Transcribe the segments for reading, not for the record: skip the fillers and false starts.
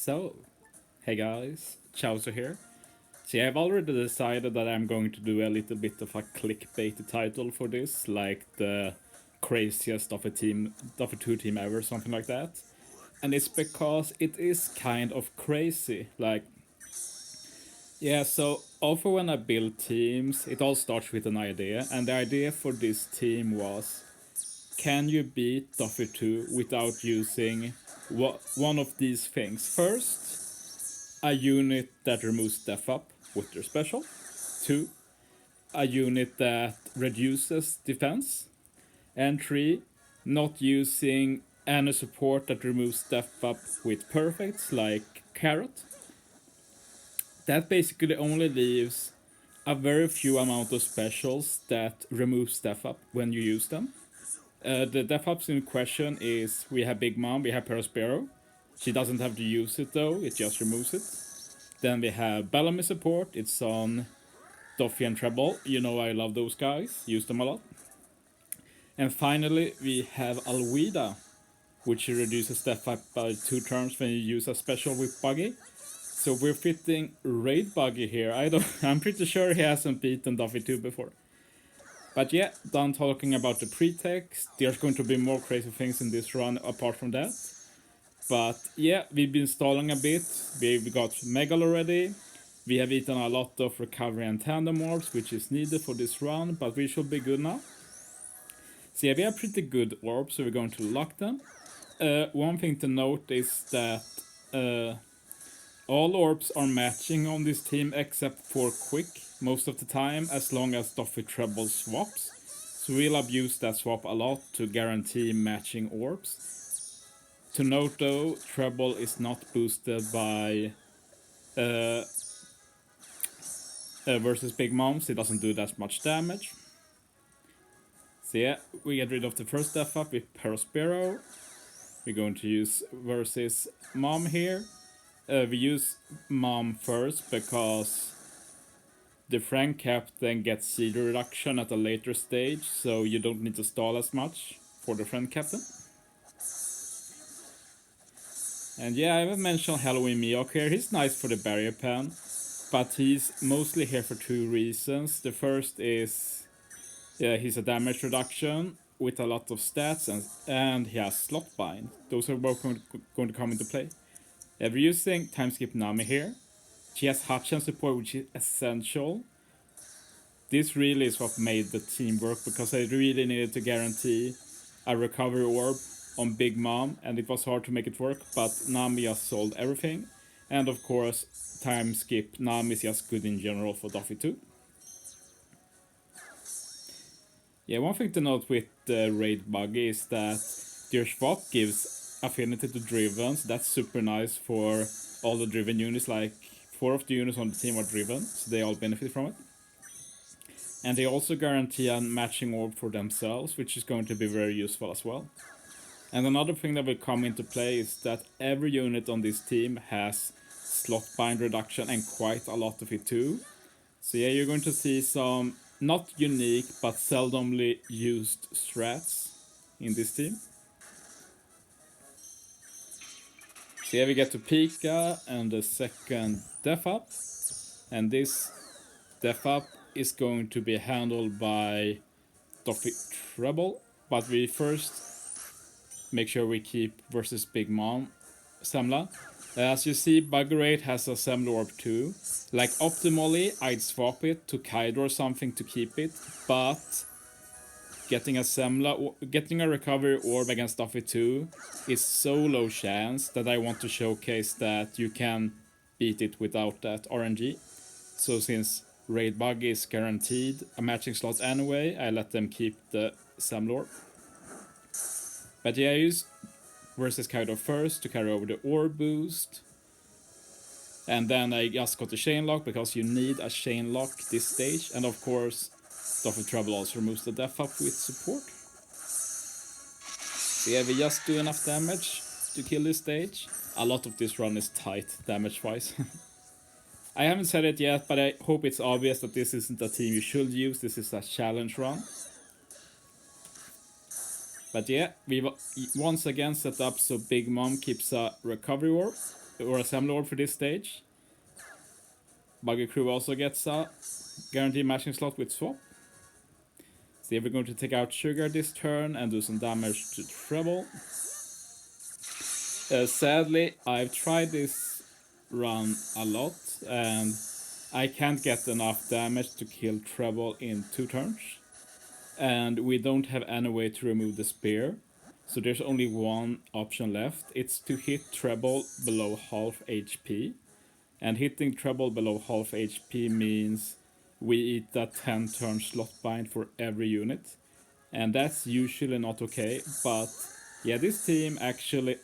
So, hey guys, Chowser here. See, I've already decided that I'm going to do a little bit of a clickbait title for this, like the craziest Doffy 2 team ever, something like that. And it's because it is kind of crazy. So often when I build teams, it all starts with an idea, and the idea for this team was, can you beat Doffy 2 without using one of these things? First, a unit that removes death up with their special. 2, a unit that reduces defense. And 3, not using any support that removes death up with perfects like Carrot. That basically only leaves a very few amount of specials that removes death up when you use them. The death ups in question is, we have Big Mom, we have Perospero. She doesn't have to use it though, it just removes it. Then we have Bellamy support, it's on Doffy and Treble. You know I love those guys, use them a lot. And finally we have Alwida, which reduces death up by 2 turns when you use a special with Buggy. So we're fitting Raid Buggy here. I'm pretty sure he hasn't beaten Doffy 2 before. But yeah, done talking about the pretext. There's going to be more crazy things in this run apart from that. But yeah, we've been stalling a bit. We've got Megal already. We have eaten a lot of recovery and tandem orbs, which is needed for this run, but we should be good now. So yeah, we have pretty good orbs, so we're going to lock them. One thing to note is that all orbs are matching on this team except for Quick most of the time, as long as Doffy Treble swaps. So we'll abuse that swap a lot to guarantee matching orbs. To note though, Treble is not boosted by versus Big Mom, so it doesn't do that much damage. So yeah, we get rid of the first death up with Perospero. We're going to use versus Mom here. We use Mom first because the Friend Captain gets CD reduction at a later stage, so you don't need to stall as much for the Friend Captain. And yeah, I haven't mentioned Halloween Miyok here. He's nice for the barrier pen, but he's mostly here for 2 reasons. The first is, he's a damage reduction with a lot of stats, and he has slot bind. Those are both going to come into play. We're using time skip Nami here. She has Hachan support, which is essential. This really is what made the team work, because I really needed to guarantee a recovery orb on Big Mom, and it was hard to make it work, but Nami just solved everything. And of course, time skip Nami is just good in general for Doffy 2. Yeah, one thing to note with the Raid Buggy is that their swap gives affinity to Driven, so that's super nice for all the Driven units. Like 4 of the units on the team are Driven, so they all benefit from it. And they also guarantee a matching orb for themselves, which is going to be very useful as well. And another thing that will come into play is that every unit on this team has slot bind reduction, and quite a lot of it too. So yeah, you're going to see some not unique but seldomly used strats in this team. So yeah, we get to Pika and the second death up, and this death up is going to be handled by Doffy Treble, but we first make sure we keep versus Big Mom Semla. As you see, Buggerate has a Semla Orb too. Like optimally, I'd swap it to Kaido or something to keep it, but getting a recovery orb against Doffy 2 is so low chance that I want to showcase that you can beat it without that RNG. So since Raid Buggy is guaranteed a matching slot anyway, I let them keep the Semla Orb. But yeah, I use versus Kaido first to carry over the orb boost. And then I just got the chain lock, because you need a chain lock this stage. And of course, Doffy Treble also removes the death up with support. So yeah, we just do enough damage to kill this stage. A lot of this run is tight damage-wise. I haven't said it yet, but I hope it's obvious that this isn't a team you should use. This is a challenge run. But yeah, we've once again set up so Big Mom keeps a recovery orb. or assembly orb for this stage. Buggy Crew also gets a guaranteed matching slot with swap. So we're going to take out Sugar this turn and do some damage to Treble. Sadly, I've tried this run a lot and I can't get enough damage to kill Treble in 2 turns. And we don't have any way to remove the spear. So there's only one option left. It's to hit Treble below half HP. And hitting Treble below half HP means we eat that 10 turn slot bind for every unit. And that's usually not okay. But yeah, this team actually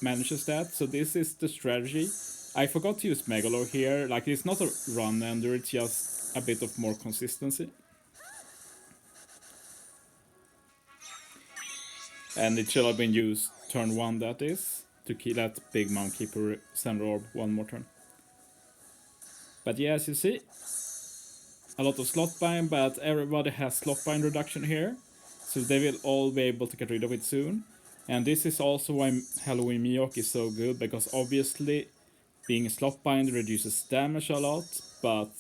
manages that. So this is the strategy. I forgot to use Megalo here. Like, it's not a run ender, it's just a bit of more consistency. And it should have been used turn 1, that is, to let Big Mom keep her center orb one more turn. But yeah, as you see, a lot of slot bind, but everybody has slot bind reduction here. So they will all be able to get rid of it soon. And this is also why Halloween Miyok is so good, because obviously being slot bind reduces damage a lot, but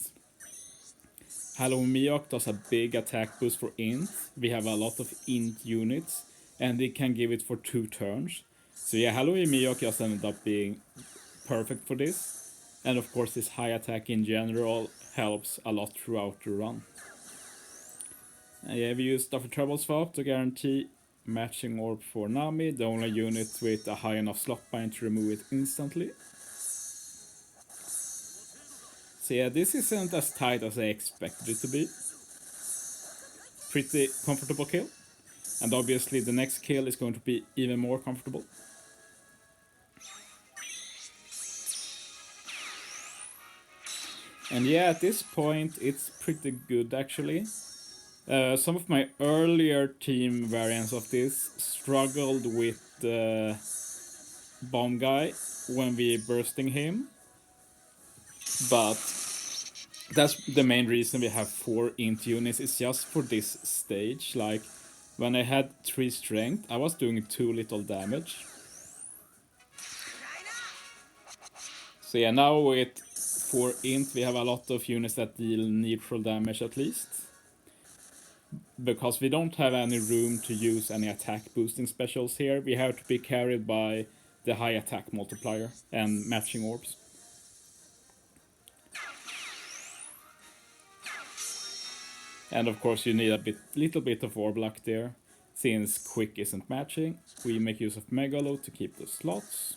Halloween Miyok does a big attack boost for int. We have a lot of int units, and they can give it for 2 turns. So yeah, Halloween Miyok just ended up being perfect for this. And of course this high attack in general helps a lot throughout the run. And yeah, we use Doffy Treble Swap to guarantee matching orb for Nami, the only unit with a high enough slot bind to remove it instantly. So yeah, this isn't as tight as I expected it to be. Pretty comfortable kill. And obviously the next kill is going to be even more comfortable. And yeah, at this point it's pretty good actually. Some of my earlier team variants of this struggled with the bomb guy when we bursting him. But that's the main reason we have 4 int units. It's just for this stage. Like, when I had 3 strength, I was doing too little damage. So yeah, now with 4 int we have a lot of units that deal neutral damage at least. Because we don't have any room to use any attack boosting specials here, we have to be carried by the high attack multiplier and matching orbs. And of course you need a little bit of orb luck there. Since quick isn't matching, we make use of Megalo to keep the slots.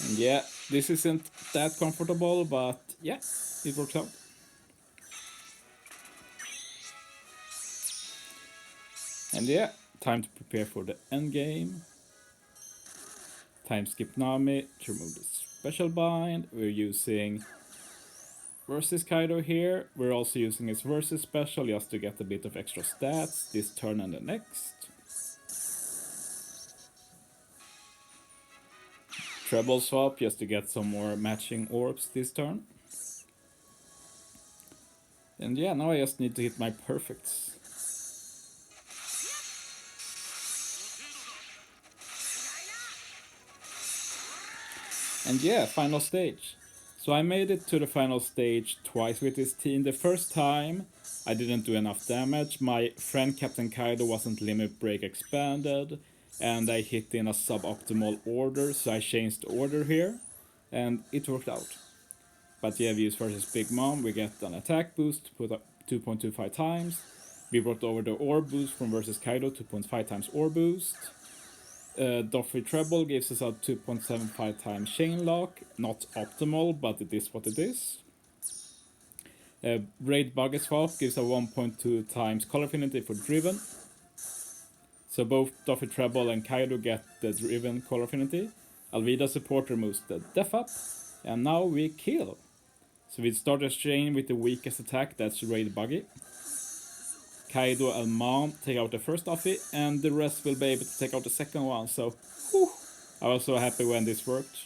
And yeah, this isn't that comfortable, but yeah, it works out. And yeah, time to prepare for the end game. Time skip Nami to remove the special bind. We're using versus Kaido here. We're also using his versus special just to get a bit of extra stats this turn and the next. Treble swap just to get some more matching orbs this turn. And yeah, now I just need to hit my perfects. And yeah, final stage. So I made it to the final stage twice with this team. The first time I didn't do enough damage. My friend Captain Kaido wasn't limit break expanded, and I hit in a suboptimal order, so I changed the order here, and it worked out. But yeah, we use versus Big Mom, we get an attack boost, put up 2.25 times. We brought over the orb boost from versus Kaido, 2.5 times orb boost. Doffy Treble gives us a 2.75 times chain lock, not optimal, but it is what it is. Raid Buggy Swap gives a 1.2 times color affinity for Driven. So both Doffy Treble and Kaido get the Driven color affinity. Alvida support removes the def up, and now we kill. So we start a chain with the weakest attack, that's Raid Buggy. Kaido and Mom take out the first Doffy, and the rest will be able to take out the second one, so whew, I was so happy when this worked.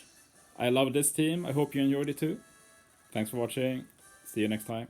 I love this team, I hope you enjoyed it too. Thanks for watching, see you next time.